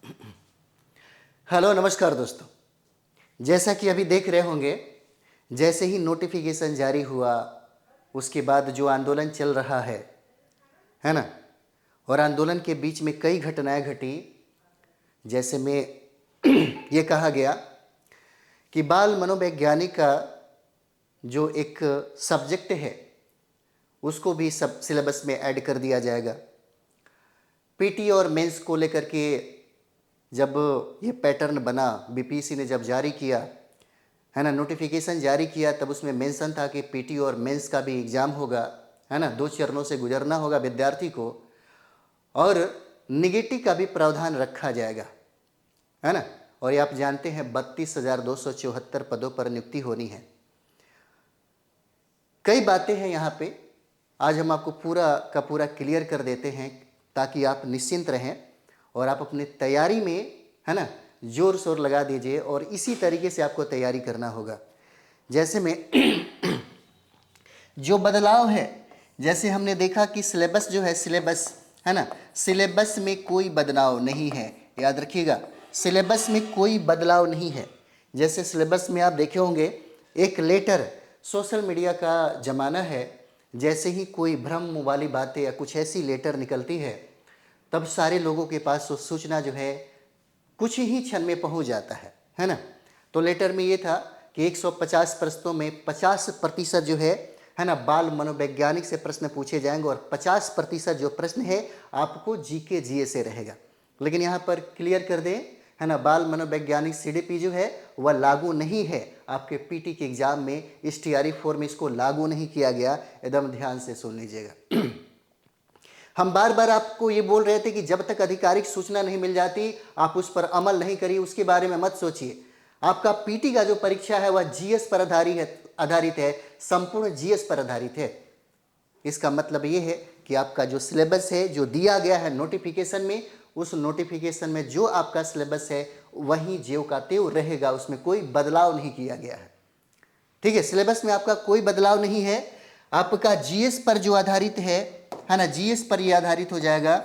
Hello नमस्कार दोस्तों। जैसा कि अभी देख रहे होंगे, जैसे ही नोटिफिकेशन जारी हुआ उसके बाद जो आंदोलन चल रहा है ना, और आंदोलन के बीच में कई घटनाएं घटी। जैसे में ये कहा गया कि बाल मनोवैज्ञानिक का जो एक सब्जेक्ट है उसको भी सब सिलेबस में ऐड कर दिया जाएगा। पीटी और मेंस को लेकर के जब ये पैटर्न बना, बीपीएससी ने जब जारी किया है ना, नोटिफिकेशन जारी किया, तब उसमें मेंशन था कि पीटी और मेंस का भी एग्ज़ाम होगा, है ना, 2 चरणों से गुजरना होगा विद्यार्थी को, और निगेटिव का भी प्रावधान रखा जाएगा, है ना। और ये आप जानते हैं 32,274 पदों पर नियुक्ति होनी है। कई बातें हैं यहाँ पे, आज हम आपको पूरा का पूरा क्लियर कर देते हैं ताकि आप निश्चिंत रहें और आप अपनी तैयारी में, है ना, जोर शोर लगा दीजिए और इसी तरीके से आपको तैयारी करना होगा। जैसे में जो बदलाव है, जैसे हमने देखा कि सिलेबस जो है, सिलेबस है ना, सिलेबस में कोई बदलाव नहीं है, याद रखिएगा, सिलेबस में कोई बदलाव नहीं है। जैसे सिलेबस में आप देखे होंगे एक लेटर, सोशल मीडिया का ज़माना है, जैसे ही कोई भ्रम वाली बातें या कुछ ऐसी लेटर निकलती है तब सारे लोगों के पास वो सूचना जो है कुछ ही क्षण में पहुंच जाता है ना। तो लेटर में ये था कि 150 प्रश्नों में 50% जो है ना, बाल मनोवैज्ञानिक से प्रश्न पूछे जाएंगे और 50% जो प्रश्न है आपको जीके जीए से रहेगा। लेकिन यहाँ पर क्लियर कर दें, है ना, बाल मनोवैज्ञानिक सीडीपी जो है वह लागू नहीं है आपके पीटी के एग्जाम में। इस टीआरई 4 में इसको लागू नहीं किया गया, एकदम ध्यान से सुन लीजिएगा। हम बार बार आपको ये बोल रहे थे कि जब तक आधिकारिक सूचना नहीं मिल जाती आप उस पर अमल नहीं करिए, उसके बारे में मत सोचिए। आपका पीटी का जो परीक्षा है वह जीएस पर आधारित है, संपूर्ण जीएस पर आधारित है। इसका मतलब ये है कि आपका जो सिलेबस है जो दिया गया है नोटिफिकेशन में, उस नोटिफिकेशन में जो आपका सिलेबस है वही ज्यों का त्यों रहेगा, उसमें कोई बदलाव नहीं किया गया है। ठीक है, सिलेबस में आपका कोई बदलाव नहीं है। आपका जीएस पर जो आधारित है ना, जीएस पर यह आधारित हो जाएगा,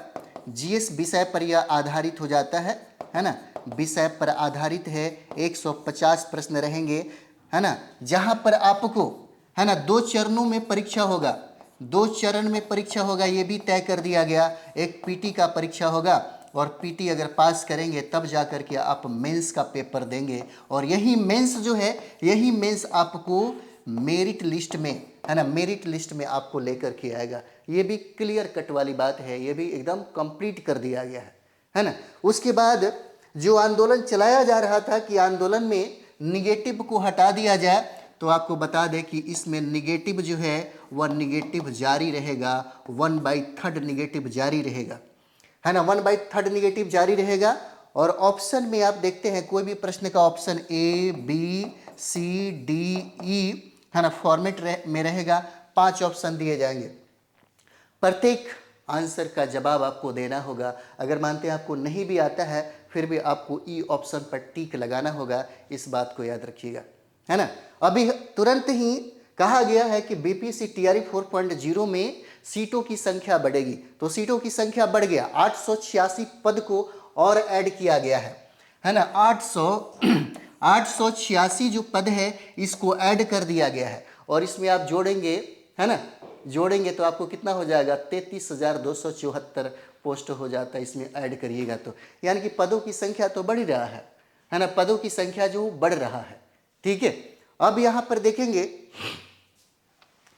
जीएस विषय पर यह आधारित हो जाता है ना, विषय पर आधारित है। 150 प्रश्न रहेंगे, है ना, जहां पर आपको, है ना, 2 चरणों में परीक्षा होगा, 2 चरण में परीक्षा होगा, ये भी तय कर दिया गया। एक पीटी का परीक्षा होगा और पीटी अगर पास करेंगे तब जा कर के आप मेंस का पेपर देंगे, और यही मेंस जो है, यही मेंस आपको मेरिट लिस्ट में, है ना, मेरिट लिस्ट में आपको लेकर के आएगा। ये भी क्लियर कट वाली बात है, ये भी एकदम कंप्लीट कर दिया गया है ना। उसके बाद जो आंदोलन चलाया जा रहा था कि आंदोलन में निगेटिव को हटा दिया जाए, तो आपको बता दें कि इसमें निगेटिव जो है वह निगेटिव जारी रहेगा, 1/3 निगेटिव जारी रहेगा, है ना, 1/3 निगेटिव जारी रहेगा। और ऑप्शन में आप देखते हैं कोई भी प्रश्न का option A B C D E, है ना, फॉर्मेट में रहेगा, 5 ऑप्शन दिए जाएंगे। प्रत्येक आंसर का जवाब आपको देना होगा। अगर मानते हैं आपको नहीं भी आता है फिर भी आपको ई ऑप्शन पर टिक लगाना होगा, इस बात को याद रखिएगा, है ना। अभी तुरंत ही कहा गया है कि बीपीएससी टीआरई 4.0 में सीटों की संख्या बढ़ेगी, तो सीटों की संख्या बढ़ गया, 886 पद को और ऐड किया गया है ना, 886 जो पद है इसको ऐड कर दिया गया है। और इसमें आप जोड़ेंगे, है ना, जोड़ेंगे तो आपको कितना हो जाएगा, 33,274 पोस्ट हो जाता है, इसमें ऐड करिएगा तो, यानी कि पदों की संख्या तो बढ़ ही रहा है ना, पदों की संख्या जो बढ़ रहा है। ठीक है, अब यहाँ पर देखेंगे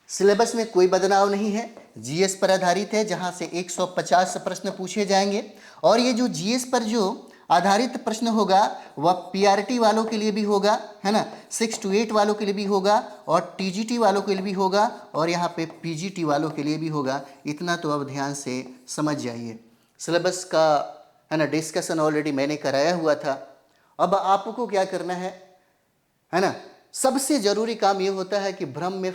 सिलेबस में कोई बदलाव नहीं है, जीएस पर आधारित है, जहां से 150 प्रश्न पूछे जाएंगे। और ये जो जीएस पर जो आधारित प्रश्न होगा वह पीआरटी वालों के लिए भी होगा, है ना, 6 to 8 वालों के लिए भी होगा, और टीजीटी वालों के लिए भी होगा, और यहाँ पे पीजीटी वालों के लिए भी होगा। इतना तो अब ध्यान से समझ जाइए। सिलेबस का, है ना, डिस्कशन ऑलरेडी मैंने कराया हुआ था। अब आपको क्या करना है ना, सबसे ज़रूरी काम ये होता है कि भ्रम में,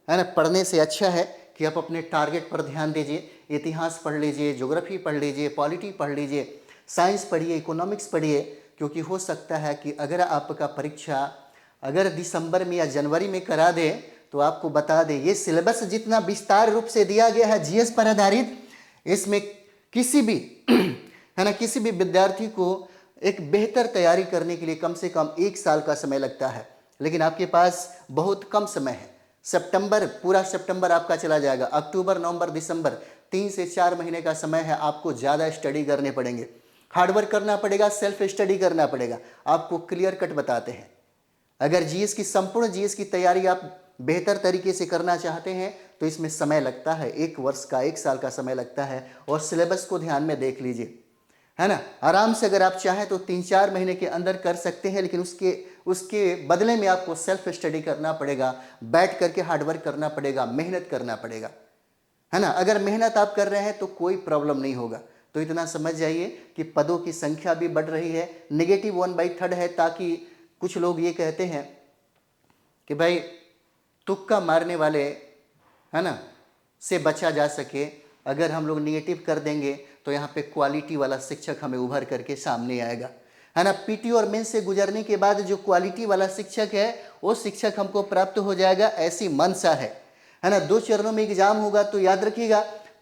है ना, पढ़ने से अच्छा है कि आप अपने टारगेट पर ध्यान दीजिए। इतिहास पढ़ लीजिए, ज्योग्राफी पढ़ लीजिए, पॉलिटी पढ़ लीजिए, साइंस पढ़िए, इकोनॉमिक्स पढ़िए, क्योंकि हो सकता है कि अगर आपका परीक्षा अगर दिसंबर में या जनवरी में करा दे तो आपको बता दें ये सिलेबस जितना विस्तार रूप से दिया गया है जीएस पर आधारित, इसमें किसी भी है ना, किसी भी विद्यार्थी को एक बेहतर तैयारी करने के लिए कम से कम 1 साल का समय लगता है, लेकिन आपके पास बहुत कम समय है। सितंबर, पूरा सितंबर आपका चला जाएगा। अक्टूबर, नवंबर, दिसंबर, 3 से 4 महीने का समय है। आपको ज़्यादा स्टडी करने पड़ेंगे, हार्डवर्क करना पड़ेगा, सेल्फ स्टडी करना पड़ेगा। आपको क्लियर कट बताते हैं। अगर जीएस की, संपूर्ण जीएस की तैयारी आप बेहतर तरीके से करना चाहते हैं तो इसमें समय लगता है, 1 वर्ष का, 1 साल का समय लगता है। और सिलेबस को ध्यान में देख लीजिए, है ना। आराम से अगर आप चाहें तो 3-4 महीने के अंदर कर सकते हैं, लेकिन उसके बदले में आपको सेल्फ स्टडी करना पड़ेगा, बैठ करके हार्डवर्क करना पड़ेगा, मेहनत करना पड़ेगा, है ना। अगर मेहनत आप कर रहे हैं तो कोई प्रॉब्लम नहीं होगा। तो इतना समझ जाइए कि पदों की संख्या भी बढ़ रही है, -1/3 है, ताकि कुछ लोग ये कहते हैं कि भाई तुक्का मारने वाले, है ना, से बचा जा सके। अगर हम लोग निगेटिव कर देंगे तो यहाँ पे क्वालिटी वाला शिक्षक हमें उभर करके सामने आएगा, है ना। पीटी और मेंस से गुजरने के बाद जो क्वालिटी वाला शिक्षक है वो शिक्षक हमको प्राप्त हो जाएगा, ऐसी मंशा है ना। 2 चरणों में एग्जाम होगा, तो याद रखिएगा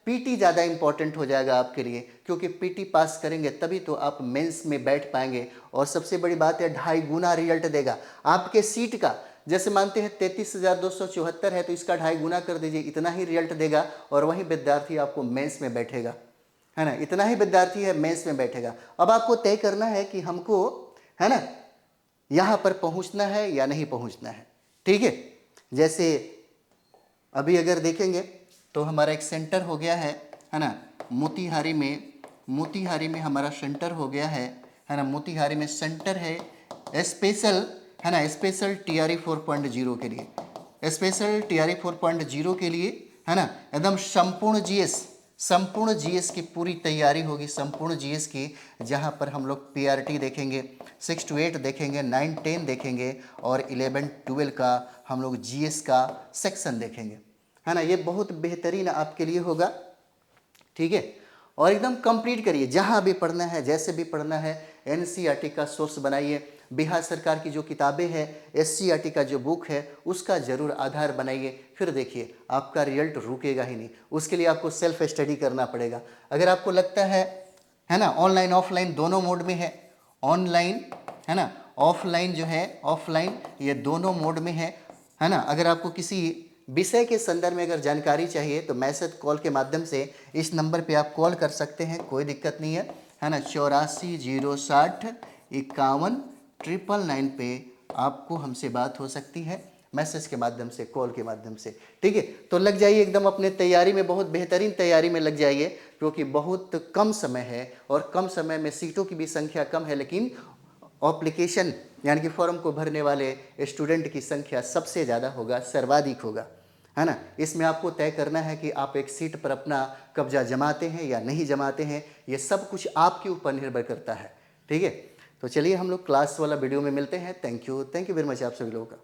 पीटी ज़्यादा इंपॉर्टेंट हो जाएगा आपके लिए, क्योंकि पीटी पास करेंगे तभी तो आप मेंस में बैठ पाएंगे। और सबसे बड़ी बात है, 2.5 गुना रिजल्ट देगा आपके सीट का। जैसे मानते हैं 33,274 है, तो इसका 2.5 गुना कर दीजिए, इतना ही रिजल्ट देगा। और वही विद्यार्थी आपको मेंस में बैठेगा, है ना। इतना ही विद्यार्थी है मेंस में बैठेगा। अब आपको तय करना है कि हमको, है ना, यहाँ पर पहुँचना है या नहीं पहुँचना है, ठीक है। जैसे अभी अगर देखेंगे तो हमारा एक सेंटर हो गया है ना, मोतिहारी में हमारा सेंटर हो गया है ना। मोतिहारी में सेंटर है स्पेशल, है ना, स्पेशल टीआरई 4.0 के लिए, स्पेशल टीआरई 4.0 के लिए, है ना। एकदम संपूर्ण जीएस की पूरी तैयारी होगी, संपूर्ण जीएस की, जहाँ पर हम लोग पीआरटी देखेंगे, 6 to 8 देखेंगे, 9, 10 देखेंगे, और 11, 12 का हम लोग जीएस का सेक्शन देखेंगे, है ना। ये बहुत बेहतरीन आपके लिए होगा, ठीक है। और एकदम कंप्लीट करिए, जहाँ भी पढ़ना है, जैसे भी पढ़ना है। एनसीईआरटी का सोर्स बनाइए, बिहार सरकार की जो किताबें हैं, एससीईआरटी का जो बुक है, उसका जरूर आधार बनाइए। फिर देखिए आपका रिजल्ट रुकेगा ही नहीं। उसके लिए आपको सेल्फ स्टडी करना पड़ेगा। अगर आपको लगता है ना, ऑनलाइन ऑफलाइन दोनों मोड में है, ऑनलाइन, है ना, ऑफलाइन जो है, ऑफलाइन, ये दोनों मोड में है ना। अगर आपको किसी विषय के संदर्भ में अगर जानकारी चाहिए तो मैसेज कॉल के माध्यम से इस नंबर पे आप कॉल कर सकते हैं, कोई दिक्कत नहीं है ना। 84 060 51 999 पे आपको हमसे बात हो सकती है, मैसेज के माध्यम से, कॉल के माध्यम से, ठीक है। तो लग जाइए एकदम अपने तैयारी में, बहुत बेहतरीन तैयारी में लग जाइए, क्योंकि बहुत कम समय है और कम समय में सीटों की भी संख्या कम है, लेकिन एप्लीकेशन यानी कि फॉर्म को भरने वाले स्टूडेंट की संख्या सबसे ज़्यादा होगा, सर्वाधिक होगा, है ना। इसमें आपको तय करना है कि आप एक सीट पर अपना कब्जा जमाते हैं या नहीं जमाते हैं। ये सब कुछ आपके ऊपर निर्भर करता है, ठीक है। तो चलिए हम लोग क्लास वाला वीडियो में मिलते हैं। थैंक यू वेरी मच आप सभी लोगों का।